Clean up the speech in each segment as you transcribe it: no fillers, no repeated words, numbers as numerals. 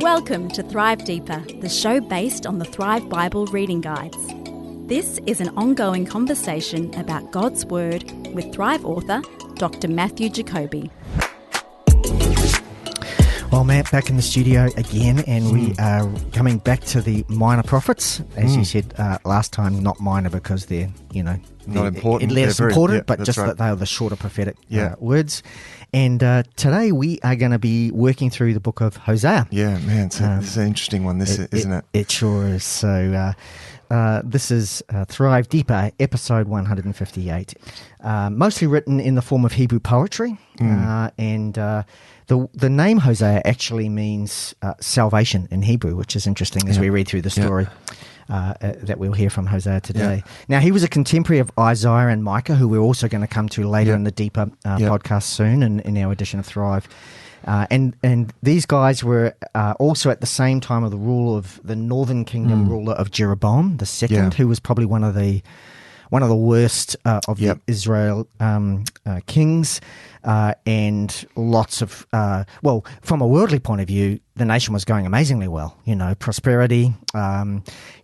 Welcome to Thrive Deeper, the show based on the Thrive Bible reading guides. This is an ongoing conversation about God's Word with Thrive author Dr. Matthew Jacoby. Well, Matt, back in the studio again, and we are coming back to the minor prophets. As you said last time, not minor because they're, not important. Less important, but just right. that they are the shorter prophetic words. And today we are going to be working through the book of Hosea. Yeah, man, this is an interesting one, isn't it? It sure is. So this is Thrive Deeper, episode 158, mostly written in the form of Hebrew poetry. And the name Hosea actually means salvation in Hebrew, which is interesting as we read through the story. That we'll hear from Hosea today. Now, he was a contemporary of Isaiah and Micah, who we're also going to come to later in the Deeper podcast soon in our edition of Thrive. And these guys were also at the same time of the rule of the northern kingdom ruler of Jeroboam the second, who was probably one of the worst of the Israel kings, and lots of from a worldly point of view, the nation was going amazingly well. Prosperity.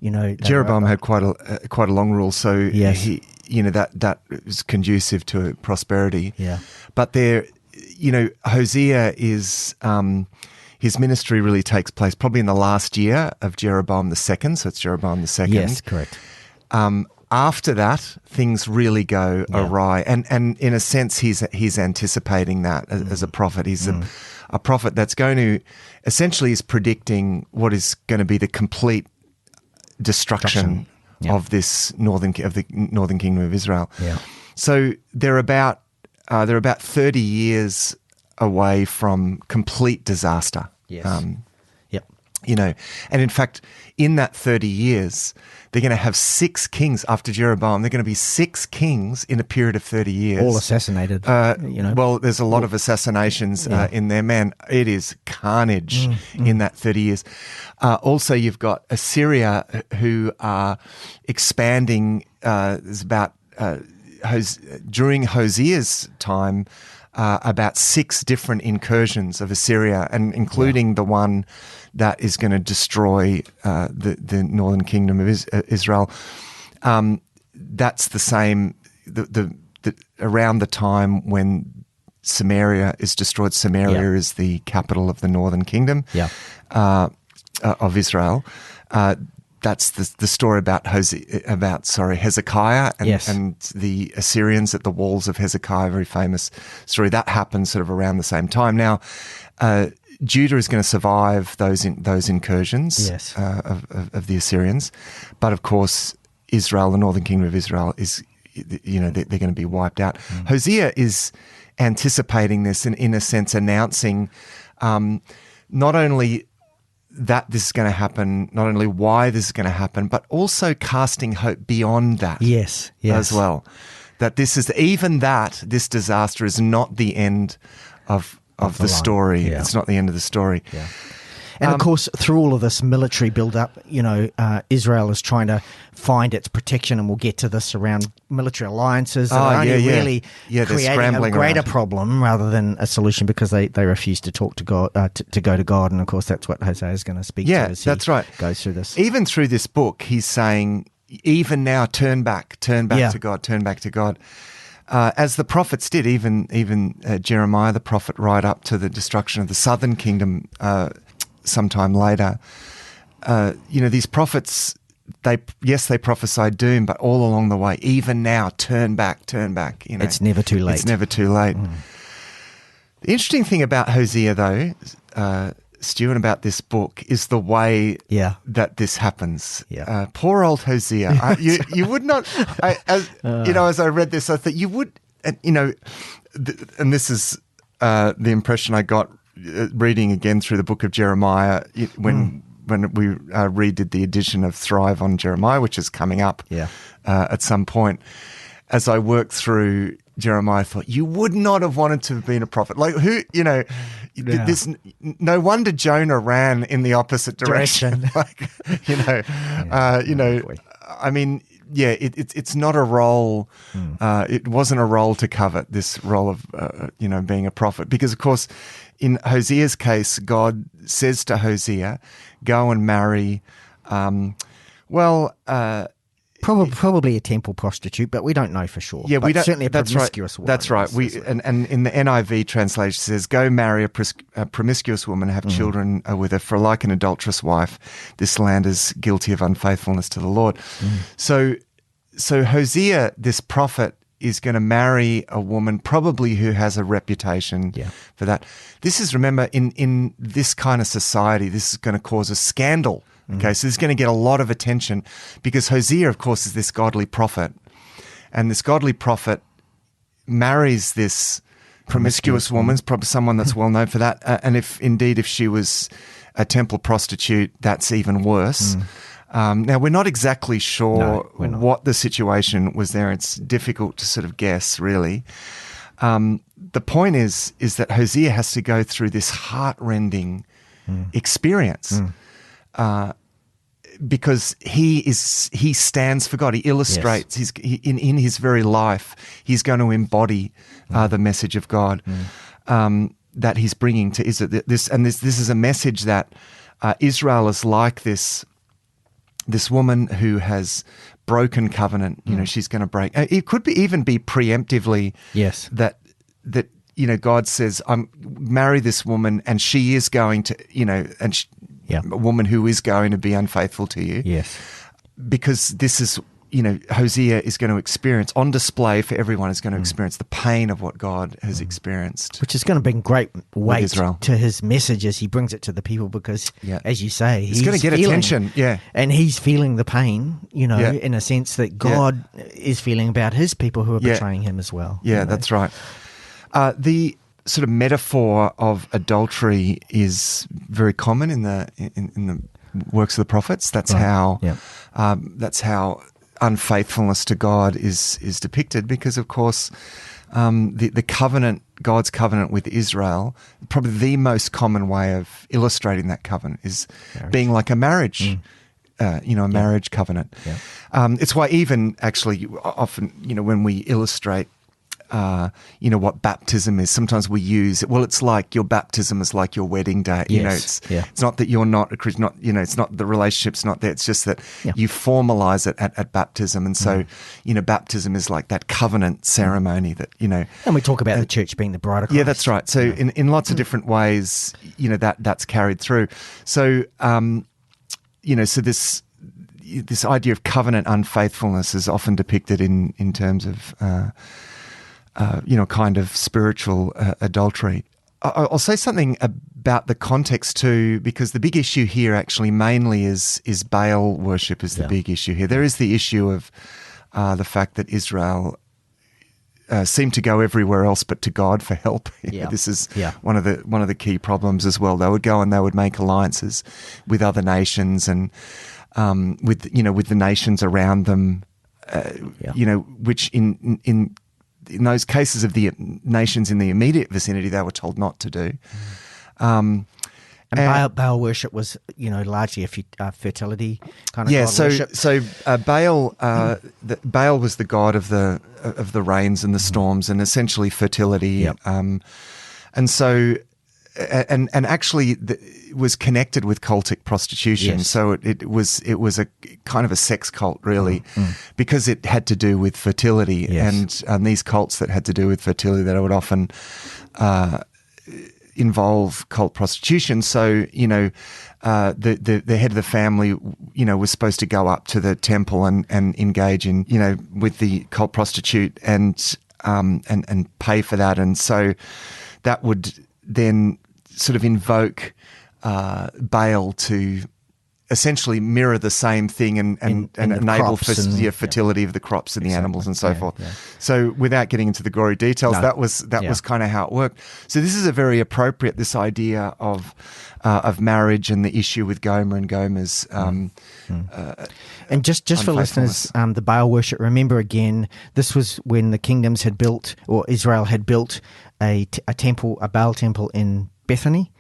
Jeroboam had quite a long rule, so he, that was conducive to prosperity. Yeah, but there, Hosea is. His ministry really takes place probably in the last year of Jeroboam the second. So it's Jeroboam the second. Yes, correct. After that, things really go awry, and in a sense, he's anticipating that as a prophet. He's a prophet that's going to essentially is predicting what is going to be the complete destruction of this northern kingdom of Israel. Yeah. So they're about 30 years away from complete disaster. Yes. And in fact, in that 30 years, they're going to have 6 kings after Jeroboam. They're going to be 6 kings in a period of 30 years. All assassinated, Well, there's a lot of assassinations in there, man. It is carnage in that 30 years. Also, you've got Assyria who are expanding. There's about, during Hosea's time, about 6 different incursions of Assyria, and including the one that is going to destroy the northern kingdom of Israel. That's the same around the time when Samaria is destroyed. Samaria is the capital of the northern kingdom of Israel. That's the story about Hezekiah and the Assyrians at the walls of Hezekiah, very famous story. That happens sort of around the same time. Now, Judah is going to survive those incursions of the Assyrians, but of course, Israel, the northern kingdom of Israel, is they're going to be wiped out. Hosea is anticipating this and, in a sense, announcing not only that this is going to happen, not only why this is going to happen, but also casting hope beyond that as well. That this disaster is not the end of the story. Yeah. It's not the end of the story. Yeah. And of course, through all of this military build-up, Israel is trying to find its protection, and we'll get to this around military alliances that are really creating a greater problem rather than a solution, because they refuse to talk to God, to go to God. And of course, that's what Hosea is going to speak to as he goes through this. Even through this book, he's saying, even now, turn back to God, turn back to God. As the prophets did, even Jeremiah the prophet, right up to the destruction of the southern kingdom sometime later. These prophets, they prophesied doom, but all along the way, even now, turn back. It's never too late. It's never too late. The interesting thing about Hosea, though, Stu, and about this book, is the way that this happens. Yeah. Poor old Hosea. You would not, as I read this, I thought you would, and this is the impression I got reading again through the book of Jeremiah when we redid the edition of Thrive on Jeremiah, which is coming up at some point. As I worked through Jeremiah, I thought, you would not have wanted to have been a prophet. Like, who, this, no wonder Jonah ran in the opposite direction. I mean, it's not a role. It wasn't a role to covet, this role of, being a prophet, because of course, in Hosea's case, God says to Hosea, go and marry, Probably a temple prostitute, but we don't know for sure. Yeah, but we don't. Certainly a that's promiscuous right. woman. That's right. And in the NIV translation it says, "Go marry a promiscuous woman, have children with her, for like an adulterous wife, this land is guilty of unfaithfulness to the Lord." So Hosea, this prophet, is going to marry a woman probably who has a reputation for that. This is, remember, in this kind of society, this is going to cause a scandal. Okay, so this is going to get a lot of attention because Hosea, of course, is this godly prophet. And this godly prophet marries this promiscuous woman, probably someone that's well known for that. And if she was a temple prostitute, that's even worse. Now, we're not exactly sure what the situation was there. It's difficult to sort of guess, really. The point is that Hosea has to go through this heart-rending experience. Because he stands for God. He illustrates in his very life. He's going to embody the message of God that he's bringing to Israel. This is a message that Israel is like this woman who has broken covenant. You know, she's going to break. It could even be preemptively. Yes. That God says, marry this woman, and she is going to. A woman who is going to be unfaithful to you. Yes. Because this is, Hosea is going to experience, on display for everyone, is going to experience the pain of what God has experienced. Which is going to bring great weight Israel. to his message as he brings it to the people because, as you say, he's going to get attention. Yeah. And he's feeling the pain, in a sense that God is feeling about his people who are betraying him as well. Yeah, that's right. The sort of metaphor of adultery is very common in the works of the prophets. That's how unfaithfulness to God is depicted, because of course the covenant, God's covenant with Israel, probably the most common way of illustrating that covenant is being like a marriage. Marriage covenant. It's why even actually often when we illustrate what baptism is, sometimes we use it. Well, it's like your baptism is like your wedding day. It's not that you're not a Christian. It's not the relationship's not there. It's just that you formalize it at baptism, and so baptism is like that covenant ceremony that And we talk about the church being the bride of Christ. Yeah, that's right. So in lots of different ways, that's carried through. So so this idea of covenant unfaithfulness is often depicted in terms of kind of spiritual adultery. I'll say something about the context too, because the big issue here actually mainly is Baal worship is the big issue here. There is the issue of the fact that Israel seemed to go everywhere else but to God for help. This is one of the key problems as well. They would go and they would make alliances with other nations and with the nations around them, which in those cases of the nations in the immediate vicinity, they were told not to do. And Baal worship was, largely a fertility kind of God worship. So Baal, Baal was the god of the rains and the storms, and essentially fertility. And so, and actually, it was connected with cultic prostitution. So it was a kind of a sex cult, really, because it had to do with fertility, and these cults that had to do with fertility that would often involve cult prostitution. So the head of the family was supposed to go up to the temple and engage in with the cult prostitute and pay for that, and so that would then sort of invoke Baal to essentially mirror the same thing and enable fertility of the crops and the animals and so forth. So without getting into the gory details, that was kind of how it worked. So this is a very appropriate, this idea of marriage and the issue with Gomer and Gomer's and just for listeners, the Baal worship, remember again, this was when the kingdoms had built, or Israel had built a temple, a Baal temple in Bethany.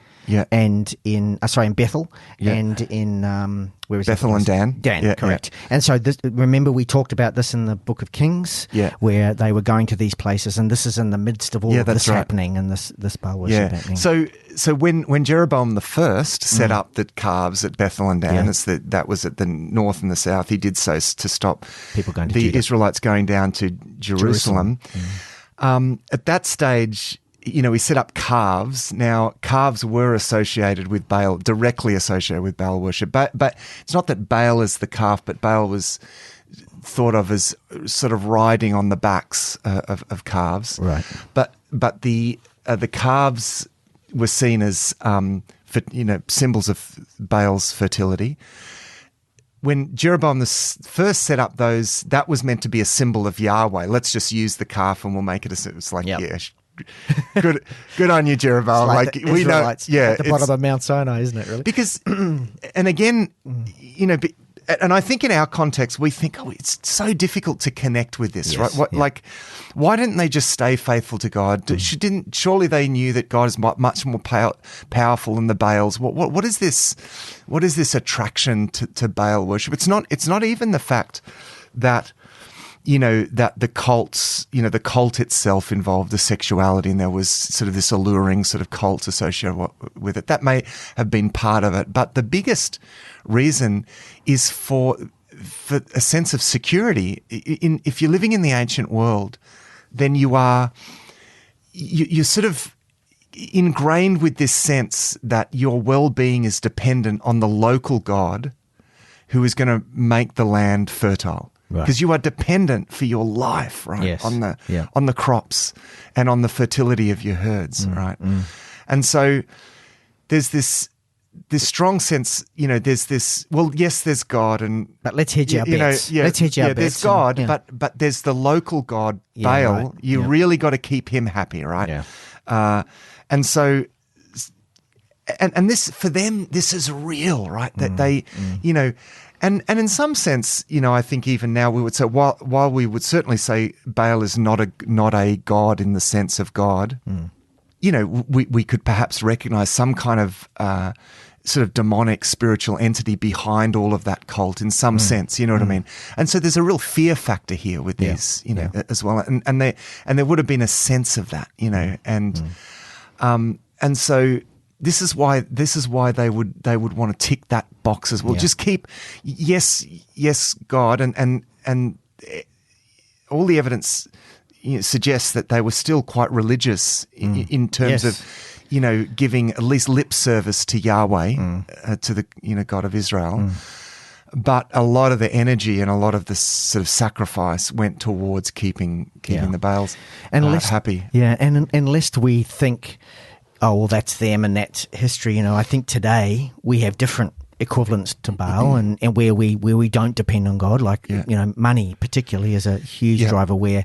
and in Bethel, Yeah. and in where is Bethel and Dan. Dan, correct. Yeah. And so remember we talked about this in the Book of Kings, where they were going to these places, and this is in the midst of all of this happening, and this Baal worship happening. So when Jeroboam the first set up the calves at Bethel and Dan, that was at the north and the south, he did so to stop people going to the Judah. Israelites going down to Jerusalem. At that stage, he set up calves. Now, calves were associated with Baal, directly associated with Baal worship. But it's not that Baal is the calf, but Baal was thought of as sort of riding on the backs of calves. Right. But the calves were seen as symbols of Baal's fertility. When Jeroboam first set up those, that was meant to be a symbol of Yahweh. Let's just use the calf and we'll make it it's like, good on you, Jeroboam. Like we know, at the bottom of Mount Sinai, isn't it? Really? Because, and again, and I think in our context, we think, it's so difficult to connect with this, right? Like, why didn't they just stay faithful to God? Surely they knew that God is much more powerful than the Baals. What is this? What is this attraction to Baal worship? It's not even the fact that that the cults, the cult itself involved the sexuality, and there was sort of this alluring sort of cult associated with it. That may have been part of it, but the biggest reason is for a sense of security. If you're living in the ancient world, then you're sort of ingrained with this sense that your well-being is dependent on the local God who is going to make the land fertile. Because you are dependent for your life, right? Yes. On the crops and on the fertility of your herds, right? And so there's this strong sense, there's this. Well, yes, there's God, but let's hedge our bets. Let's hedge our bets. There's God, but there's the local God, Baal. Right. You really got to keep him happy, right? Yeah. And so, and this for them, this is real, right? That they, And in some sense, I think even now we would say, while we would certainly say Baal is not a god in the sense of God, we could perhaps recognize some kind of sort of demonic spiritual entity behind all of that cult in some sense, you know what I mean? And so there's a real fear factor here with these, as well. And there would have been a sense of that, and so. This is why they would want to tick that box as well. Just keep yes, God, and all the evidence suggests that they were still quite religious in terms of giving at least lip service to Yahweh, to the God of Israel. But a lot of the energy and a lot of the sort of sacrifice went towards keeping the Baals happy. Yeah, and lest we think, oh, well, that's them and that's history. I think today we have different equivalents to Baal, and where we don't depend on God, like money particularly is a huge driver. Where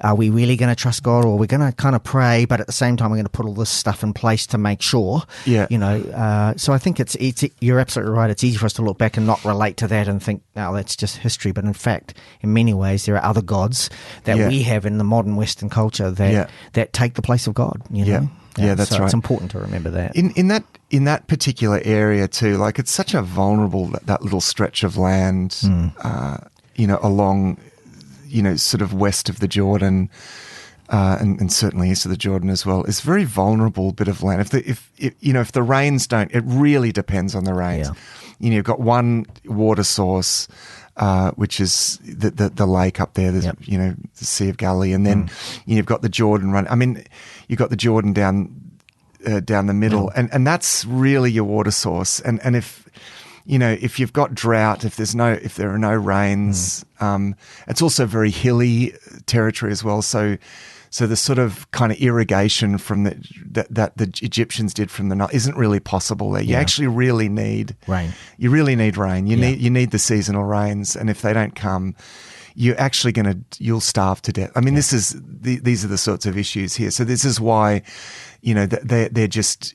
are we really going to trust God, or we're going to kind of pray, but at the same time we're going to put all this stuff in place to make sure. So I think it's you're absolutely right. It's easy for us to look back and not relate to that and think, no, that's just history. But in fact, in many ways, there are other gods that we have in the modern Western culture that take the place of God. Yeah, that's so right. It's important to remember that. In that particular area too, like it's such a vulnerable that little stretch of land, along, sort of west of the Jordan, and certainly east of the Jordan as well. It's a very vulnerable bit of land. If the rains don't, it really depends on the rains. Yeah. You've got one water source, which is the lake up there. There's the Sea of Galilee, and then you've got the Jordan run. I mean, you've got the Jordan down the middle, and that's really your water source. And if you've got drought, if there are no rains, it's also very hilly territory as well. So the sort of kind of irrigation from that the Egyptians did from the Nile isn't really possible there. You actually really need rain. You really need rain. You need the seasonal rains, and if they don't come, you're actually you'll starve to death. I mean, these are the sorts of issues here. So this is why, they're just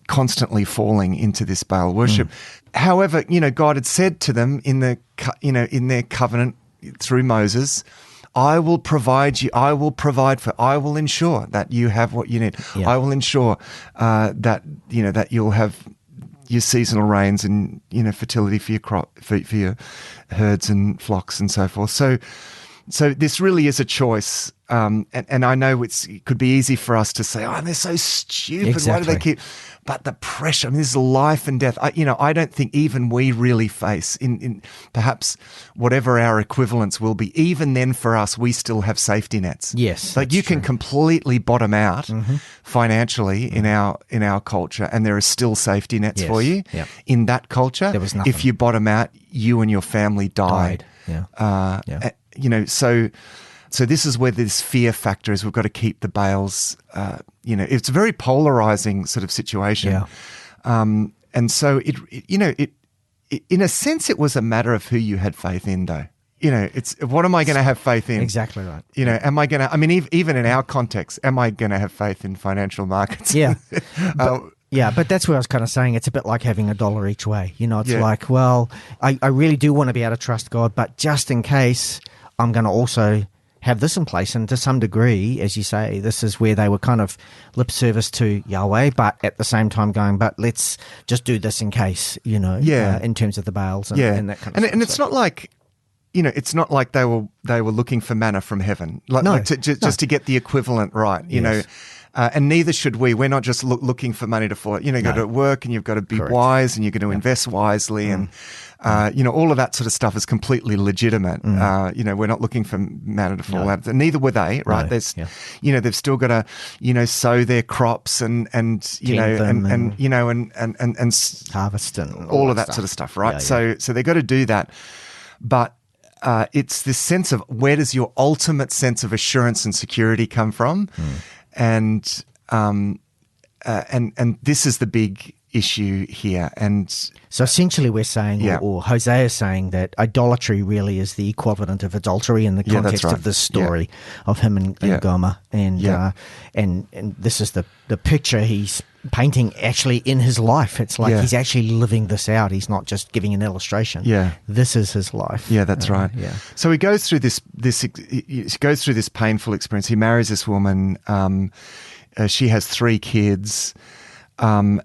constantly falling into this Baal worship. However, God had said to them in their covenant through Moses, I will provide you. I will ensure that you have what you need. Yeah. I will ensure that you'll have your seasonal rains and fertility for your crop, for your herds and flocks and so forth. So this really is a choice. And I know it could be easy for us to say, they're so stupid. Exactly. Why do they keep? But the pressure, this is life and death. I don't think even we really face in perhaps whatever our equivalents will be. Even then for us, we still have safety nets. Yes. Like you can completely bottom out financially in our culture, and there are still safety nets for you. Yep. In that culture, there was nothing. If you bottom out, you and your family died. Yeah. So this is where this fear factor is. We've got to keep the Baals. It's a very polarizing sort of situation. Yeah. And so it in a sense, it was a matter of who you had faith in, though. It's what am I going to have faith in? Exactly right. Am I going to? I mean, even in our context, am I going to have faith in financial markets? Yeah. But that's where I was kind of saying it's a bit like having $1 each way. It's like, well, I really do want to be able to trust God, but just in case, I'm going to also have this in place. And to some degree, as you say, this is where they were kind of lip service to Yahweh, but at the same time going, but let's just do this in case, in terms of the Baals and that kind of stuff. And it's not like, it's not like they were looking for manna from heaven, just to get the equivalent right, Yes. And neither should we. We're not just looking for money to fall. You've got to work, and you've got to be wise, and you're going to invest wisely, and all of that sort of stuff is completely legitimate. We're not looking for manna to fall out. Neither were they, right? No. They've still got to, sow their crops and harvest and all of that sort of stuff, right? Yeah. So they've got to do that, but. It's this sense of where does your ultimate sense of assurance and security come from, and this is the big issue here. And so essentially, we're saying, or Hosea is saying that idolatry really is the equivalent of adultery in the context of this story of him and Gomer, and this is the picture he's painting actually in his life. It's like he's actually living this out. He's not just giving an illustration. This is his life. That's right. So he goes through this painful experience. He marries this woman. She has 3 kids. And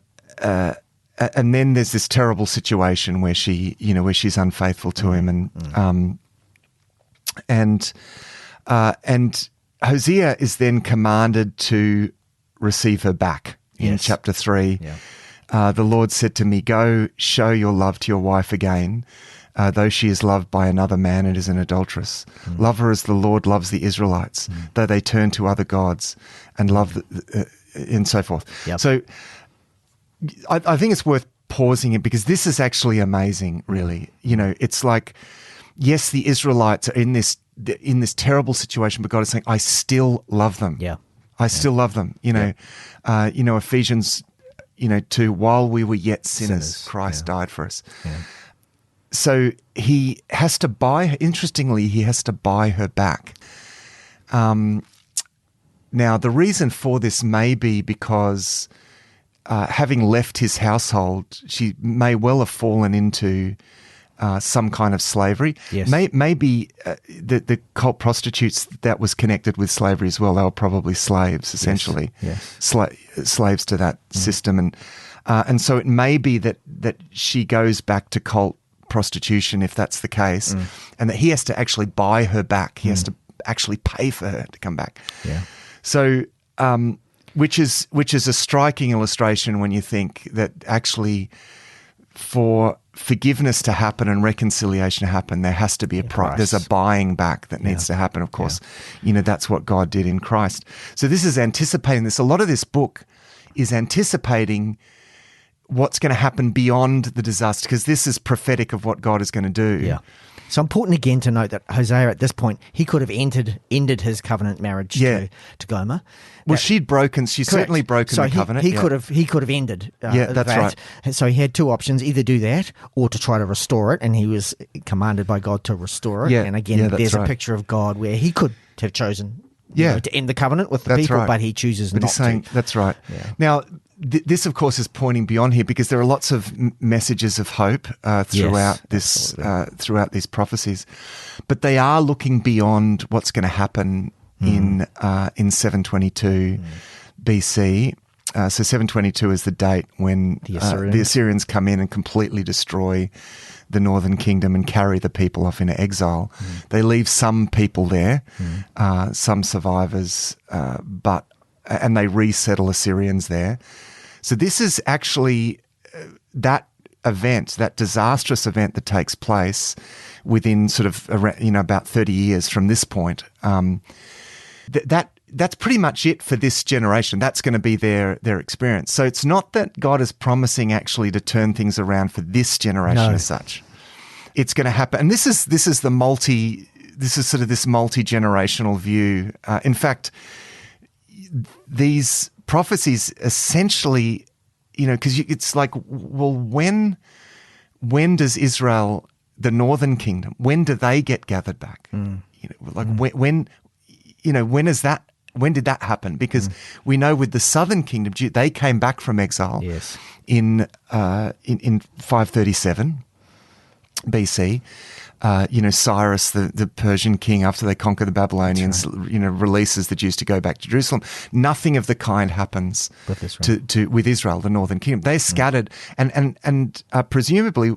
then there's this terrible situation where she's unfaithful to him, and Hosea is then commanded to receive her back. In chapter 3, the Lord said to me, "Go, show your love to your wife again, though she is loved by another man and is an adulteress. Love her as the Lord loves the Israelites, though they turn to other gods and love and so forth." So I think it's worth pausing it, because this is actually amazing, really. It's like, yes, the Israelites are in this terrible situation, but God is saying, I still love them. I still love them. Ephesians, 2, while we were yet sinners, Christ died for us. So he has to buy her. Interestingly, he has to buy her back. Now, the reason for this may be because having left his household, she may well have fallen into some kind of slavery. Maybe the cult prostitutes that was connected with slavery as well. They were probably slaves, essentially, slaves to that system, and so it may be that she goes back to cult prostitution, if that's the case, and that he has to actually buy her back. He has to actually pay for her to come back. So, which is a striking illustration when you think that actually, for forgiveness to happen and reconciliation to happen, there has to be a price. There's a buying back that needs to happen, of course. That's what God did in Christ. So this is anticipating this. A lot of this book is anticipating what's going to happen beyond the disaster, because this is prophetic of what God is going to do. So important again to note that Hosea at this point, he could have ended his covenant marriage to Gomer. Well, she'd certainly broken the covenant. He could have ended that's that. right. So he had 2 options, either do that or to try to restore it, and he was commanded by God to restore it. And again, there's a picture of God where he could have chosen to end the covenant with the people, but he chooses not to. That's right. Now, this, of course, is pointing beyond here, because there are lots of messages of hope throughout throughout these prophecies, but they are looking beyond what's going to happen in 722 BC. So 722 is the date when the Assyrians come in and completely destroy the northern kingdom and carry the people off into exile. They leave some people there, some survivors, and they resettle Assyrians there. So this is actually that event, that disastrous event that takes place within sort of about 30 years from this point. That's pretty much it for this generation. That's going to be their experience. So it's not that God is promising actually to turn things around for this generation as such. It's going to happen, and this is sort of this multi-generational view. In fact, these prophecies essentially, because it's like, well, when does Israel, the northern kingdom, when do they get gathered back? When is that? When did that happen? Because we know with the southern kingdom, they came back from exile in 537 BC. Cyrus, the Persian king, after they conquer the Babylonians, releases the Jews to go back to Jerusalem. Nothing of the kind happens with Israel, the northern kingdom. They're scattered, and presumably,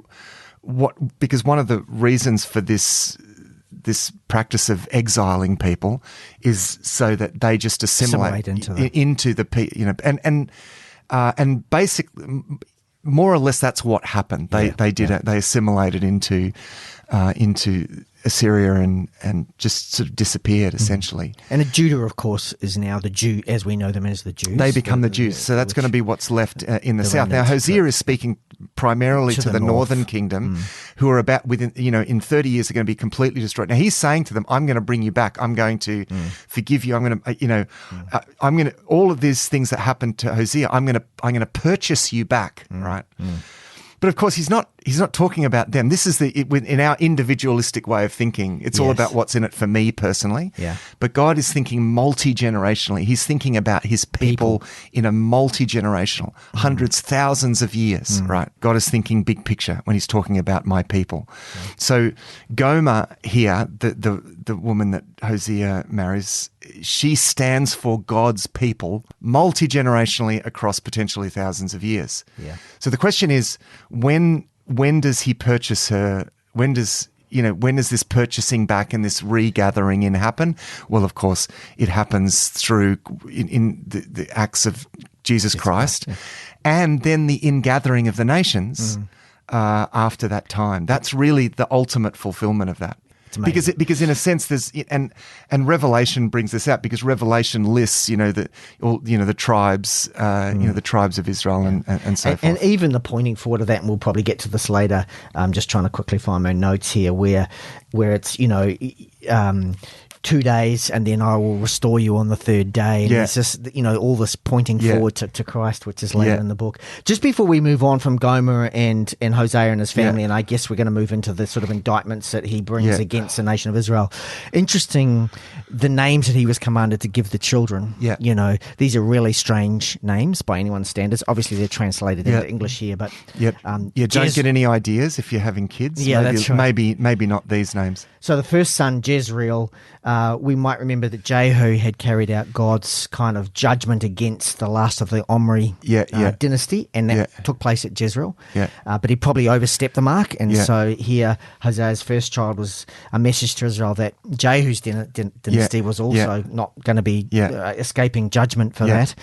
because one of the reasons for this practice of exiling people is so that they just assimilate into the and basically, more or less, that's what happened. They did it. They assimilated into Assyria and just sort of disappeared, essentially. And Judah, of course, is now the Jew, as we know them as the Jews. They become the Jews. So that's going to be what's left in the south. Now, Hosea is speaking primarily to the northern kingdom, who are about in 30 years are going to be completely destroyed. Now, he's saying to them, I'm going to bring you back. I'm going to forgive you. I'm going to, all of these things that happened to Hosea, I'm going to purchase you back, right? But of course, he's not talking about them. This is in our individualistic way of thinking. It's all about what's in it for me personally. Yeah. But God is thinking multi-generationally. He's thinking about his people in a multi-generational, hundreds, thousands of years, right? God is thinking big picture when he's talking about my people. Yeah. So Gomer here, the woman that Hosea marries, she stands for God's people multi-generationally across potentially thousands of years. Yeah. So the question is, when does he purchase her? When does this purchasing back and this regathering in happen? Well, of course, it happens through in the acts of Jesus Christ, and then the ingathering of the nations after that time. That's really the ultimate fulfillment of that. Because in a sense there's and Revelation brings this out, because Revelation lists the tribes the tribes of Israel and so forth. And even the pointing forward of that, and we'll probably get to this later. I'm just trying to quickly find my notes here where it's 2 days and then I will restore you on the third day. And it's just, all this pointing forward to Christ, which is later in the book. Just before we move on from Gomer and Hosea and his family, and I guess we're going to move into the sort of indictments that he brings against the nation of Israel. Interesting, the names that he was commanded to give the children. Yeah. These are really strange names by anyone's standards. Obviously, they're translated into English here, but... don't get any ideas if you're having kids. Yeah, that's right. Maybe not these names. So the first son, Jezreel, we might remember that Jehu had carried out God's kind of judgment against the last of the Omri dynasty, and that took place at Jezreel. Yeah. But he probably overstepped the mark, and so here Hosea's first child was a message to Israel that Jehu's dynasty was also not going to be escaping judgment for that.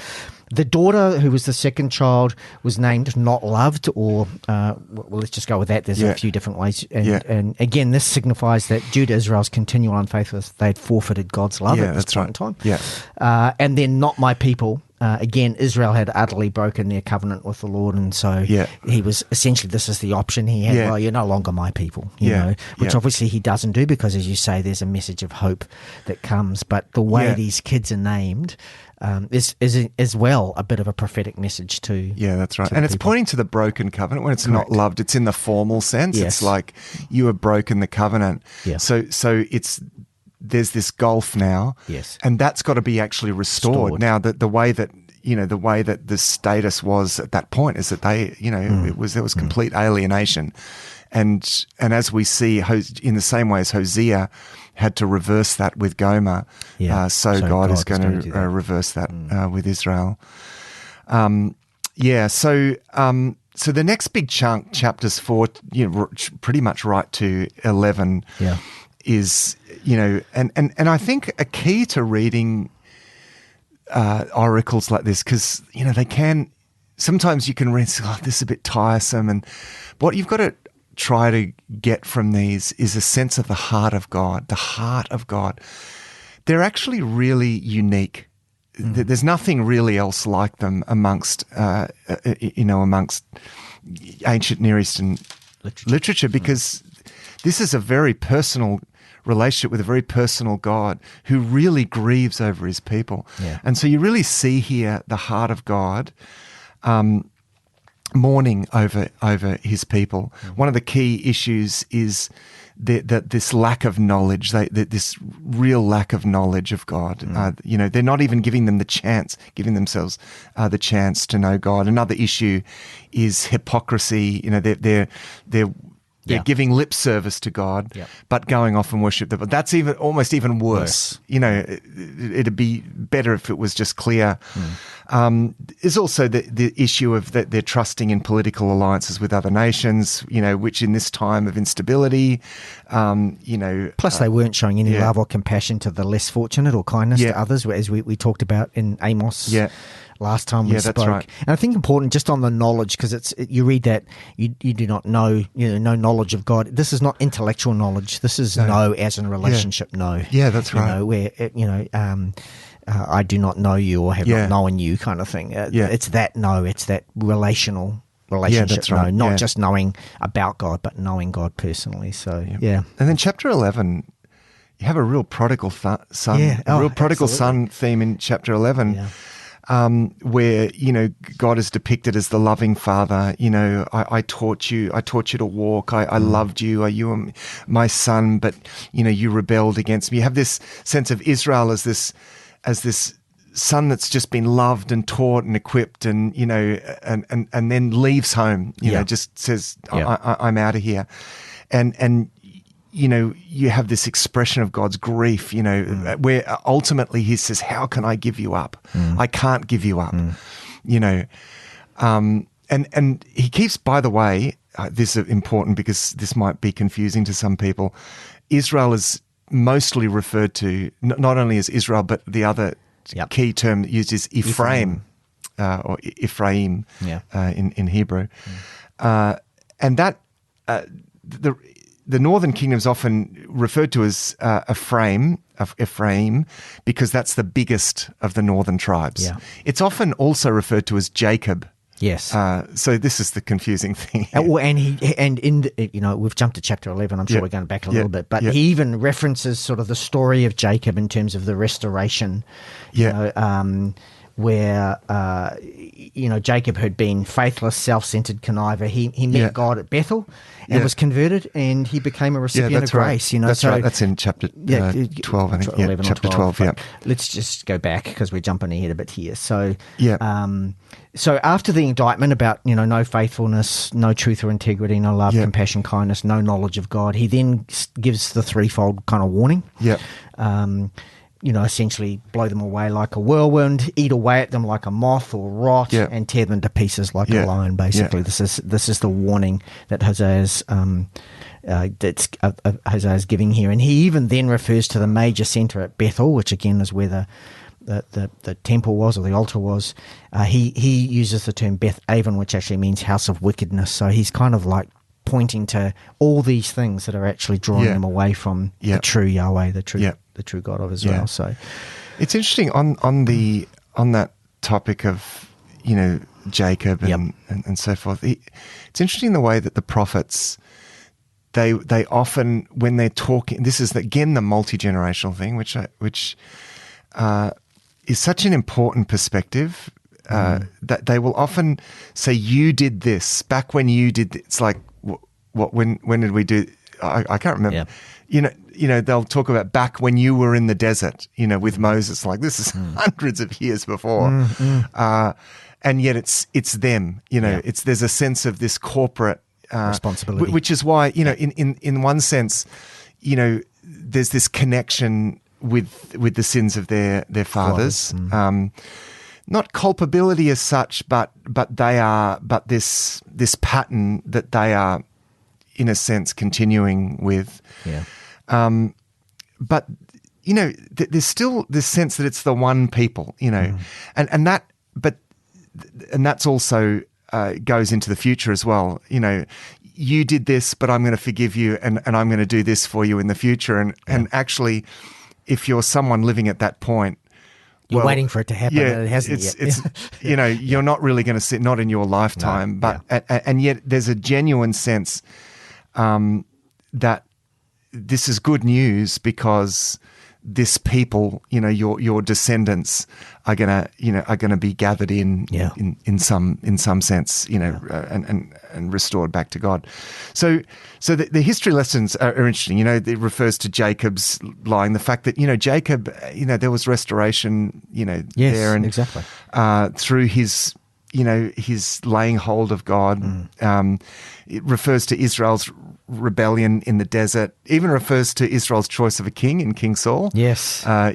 The daughter, who was the second child, was named Not Loved, or, let's just go with that. There's a few different ways. And again, this signifies that due to Israel's continual unfaithfulness, they'd forfeited God's love at this point in time. Yeah. And then Not My People. Again, Israel had utterly broken their covenant with the Lord, and so he was essentially, this is the option he had. Well, you're no longer my people, which obviously he doesn't do, because, as you say, there's a message of hope that comes. But the way these kids are named is as well a bit of a prophetic message too. Yeah, that's right. And it's pointing to the broken covenant. When it's not loved, it's in the formal sense. It's like you have broken the covenant. Yeah. So there's this gulf now, and that's got to be actually restored. Now, the way that the way that the status was at that point is that they, there was complete alienation. And as we see, in the same way as Hosea had to reverse that with Gomer, so God is going to reverse that with Israel. So the next big chunk, chapters 4, pretty much right to 11, is, and I think a key to reading oracles like this, because, they can, sometimes you can read, this is a bit tiresome, and what you've got to try to get from these is a sense of the heart of God, the heart of God. They're actually really unique. There's nothing really else like them amongst ancient Near Eastern literature, because this is a very personal relationship with a very personal God who really grieves over his people. Yeah. And so you really see here the heart of God mourning over his people. One of the key issues is that this lack of knowledge, this real lack of knowledge of God. They're not even giving themselves the chance to know God. Another issue is hypocrisy. They're giving lip service to God, but going off and worship them. But that's almost even worse. It'd be better if it was just clear. There's also the issue of that they're trusting in political alliances with other nations, which in this time of instability, Plus they weren't showing any love or compassion to the less fortunate or kindness to others, as we talked about in Amos. Last time we spoke. That's right. And I think important just on the knowledge, because you read that you do not know, no knowledge of God. This is not intellectual knowledge. This is know as in relationship know. Yeah, that's right. Where I do not know you or have not known you kind of thing. It's that know. It's that relationship that's right. know, not just knowing about God, but knowing God personally. So And then chapter 11. You have a real prodigal son, son theme in chapter 11. Yeah. Where, God is depicted as the loving father. I taught you to walk. I loved you. You were my son, but, you rebelled against me. You have this sense of Israel as this son that's just been loved and taught and equipped and, and then leaves home, just says, I'm out of here. And, you have this expression of God's grief, where ultimately he says, how can I give you up? I can't give you up, and he keeps, by the way, this is important because this might be confusing to some people. Israel is mostly referred to, not only as Israel, but the other key term used is Ephraim. Or Ephraim in Hebrew. And that, the northern kingdom is often referred to as Ephraim, because that's the biggest of the northern tribes. Yeah. It's often also referred to as Jacob. Yes. So this is the confusing thing. We've jumped to chapter 11. I'm sure we're going back a little bit, but he even references sort of the story of Jacob in terms of the restoration. Where Jacob had been faithless, self-centered conniver. He met God at Bethel and was converted, and he became a recipient of grace. Right. That's right. That's in chapter 12, I think. 11 chapter 12. Yeah. Let's just go back because we're jumping ahead a bit here. So so after the indictment about no faithfulness, no truth or integrity, no love, compassion, kindness, no knowledge of God, he then gives the threefold kind of warning. Yeah. Essentially blow them away like a whirlwind, eat away at them like a moth or rot, and tear them to pieces like a lion. Basically, this is the warning that Hosea's Hosea's giving here, and he even then refers to the major centre at Bethel, which again is where the temple was or the altar was. He uses the term Beth Aven, which actually means house of wickedness. So he's kind of like pointing to all these things that are actually drawing them away from the true Yahweh, the true God of Israel. Yeah. So it's interesting on that topic of Jacob and so forth. It's interesting the way that the prophets they often, when they're talking, this is again the multi-generational thing, which is such an important perspective. That they will often say, "You did this back when you did." It's like, what? When did we do? I can't remember. Yeah. They'll talk about back when you were in the desert, with Moses. Like this is hundreds of years before, and yet it's them. There's a sense of this corporate responsibility, which is why in one sense, there's this connection with the sins of their fathers. Not culpability as such, but this pattern that they are, in a sense, continuing with. Yeah. But there's still this sense that it's the one people, and that's also goes into the future as well. You did this, but I'm going to forgive you, and I'm going to do this for you in the future. And actually, if you're someone living at that point, you're waiting for it to happen, and it hasn't yet. It's you're not really going to see, not in your lifetime, and yet there's a genuine sense that this is good news because this people, your descendants are gonna be gathered in some sense, and restored back to God. So the history lessons are interesting. It refers to Jacob's line, the fact that Jacob, there was restoration, there, and exactly through his laying hold of God. It refers to Israel's rebellion in the desert, even refers to Israel's choice of a king in King Saul. Yes. And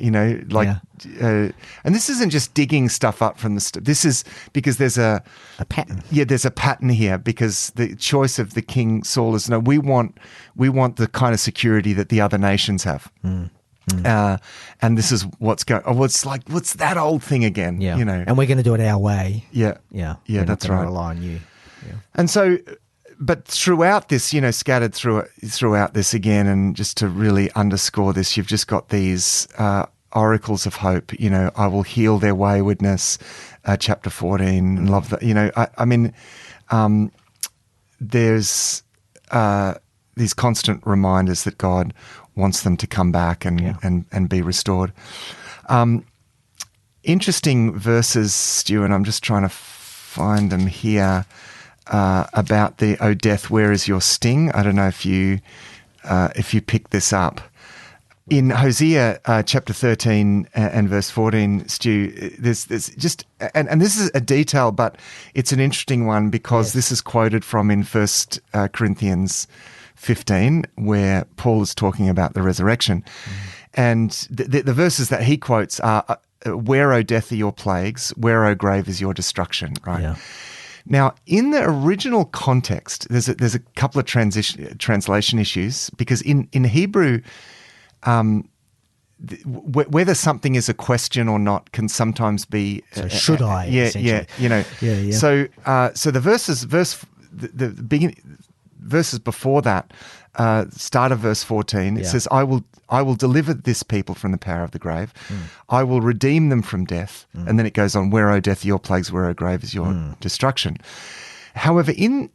this isn't just digging stuff up from the this is because there's a pattern. Yeah, there's a pattern here because the choice of the King Saul is, we want the kind of security that the other nations have. And this is what's going. What's that old thing again? Yeah. And we're going to do it our way. Yeah. Yeah. Yeah. That's right. Rely on you. Yeah. And so, but throughout this, scattered throughout this again, and just to really underscore this, you've just got these oracles of hope. I will heal their waywardness. Chapter 14. Love that. I mean, there's these constant reminders that God wants them to come back and be restored. Interesting verses, Stu, and I'm just trying to find them here, about the "O death, where is your sting?" I don't know if you pick this up. In Hosea chapter 13 and verse 14, Stu, there's just, and this is a detail, but it's an interesting one because this is quoted from in 1 Corinthians 15, where Paul is talking about the resurrection. And the verses that he quotes are, "Where, O death, are your plagues? Where, O grave, is your destruction?" Right? Yeah. Now, in the original context, there's a couple of translation issues, because in Hebrew, whether something is a question or not can sometimes be should I? Yeah. So the beginning verses before that, start of verse 14, it says, I will deliver this people from the power of the grave. I will redeem them from death. And then it goes on, "Where, O death, are your plagues? Where, O grave, is your destruction?" However, in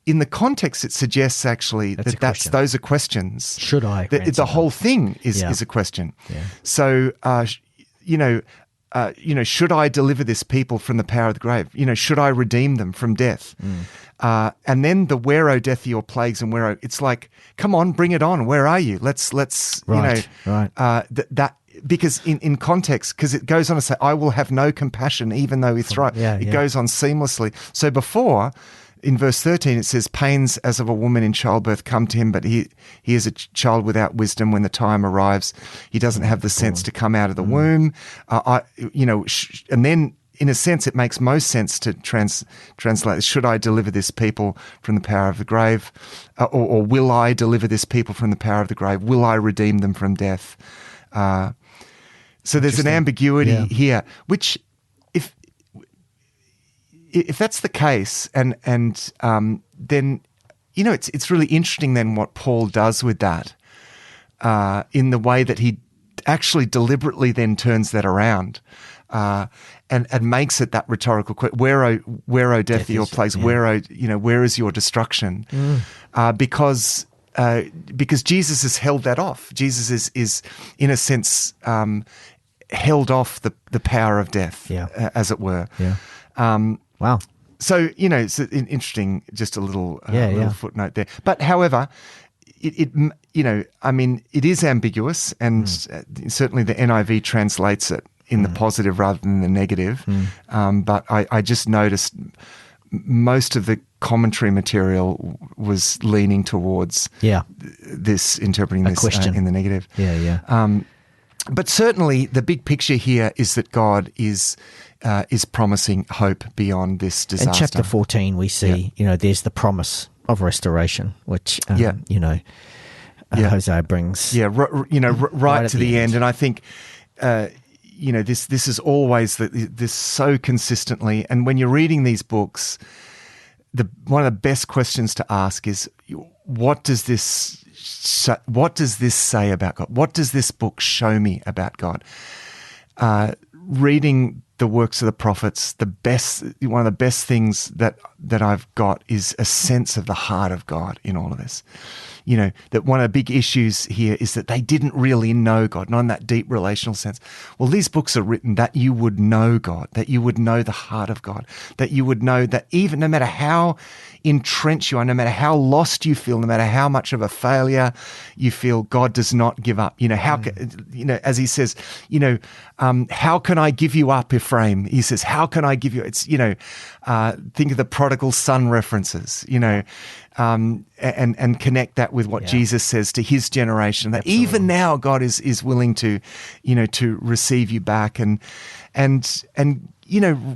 the context, it suggests actually those are questions. Should I? The whole thing is a question. Yeah. So, should I deliver this people from the power of the grave? Should I redeem them from death? And then the "Where, O death, are your plagues?" and "Where, O," it's like, come on, bring it on. Where are you? Let's right. That because in context, because it goes on to say, "I will have no compassion, even though he thrives." It goes on seamlessly. So before, in verse 13, it says, "Pains as of a woman in childbirth come to him, but he is a child without wisdom. When the time arrives, he doesn't have the sense to come out of the womb." And then, in a sense, it makes most sense to translate, "Should I deliver this people from the power of the grave?" Or "Will I deliver this people from the power of the grave? Will I redeem them from death?" So there's an ambiguity here, which, if that's the case, and then it's really interesting then what Paul does with that, in the way that he actually deliberately then turns that around, and makes it that rhetorical question: "Where, O death, are your plagues? Where, where is your destruction?" Because Jesus has held that off. Jesus is in a sense held off the power of death, as it were. Yeah. Wow. So, it's an interesting, just a little footnote there. But however, it is ambiguous, and certainly the NIV translates it in the positive rather than the negative. But I just noticed most of the commentary material was leaning towards this, interpreting this in the negative. But certainly the big picture here is that God is promising hope beyond this disaster. In chapter 14, we see, there's the promise of restoration, which, Hosea brings. Right to the end. And I think, this is always this so consistently. And when you're reading these books, one of the best questions to ask is, what does this say about God? What does this book show me about God? Reading the works of the prophets, one of the best things that I've got is a sense of the heart of God in all of this. That one of the big issues here is that they didn't really know God, not in that deep relational sense. Well, these books are written that you would know God, that you would know the heart of God, that you would know that even no matter how entrenched you are, no matter how lost you feel, no matter how much of a failure you feel, God does not give up. As he says, how can I give you up, Ephraim? He says, how can I give you? It's, think of the prodigal son references, and connect that with what Jesus says to his generation, that Absolutely. Even now God is willing to, to receive you back and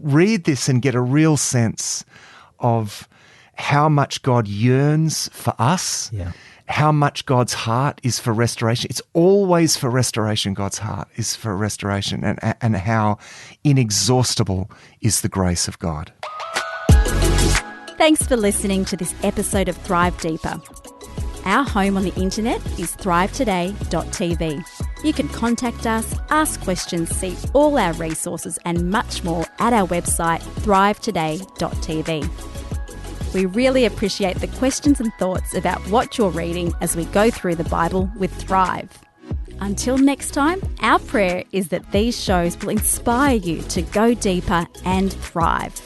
read this and get a real sense of how much God yearns for us, how much God's heart is for restoration. It's always for restoration. God's heart is for restoration, and how inexhaustible is the grace of God. Thanks for listening to this episode of Thrive Deeper. Our home on the internet is thrivetoday.tv. You can contact us, ask questions, see all our resources and much more at our website thrivetoday.tv. We really appreciate the questions and thoughts about what you're reading as we go through the Bible with Thrive. Until next time, our prayer is that these shows will inspire you to go deeper and thrive.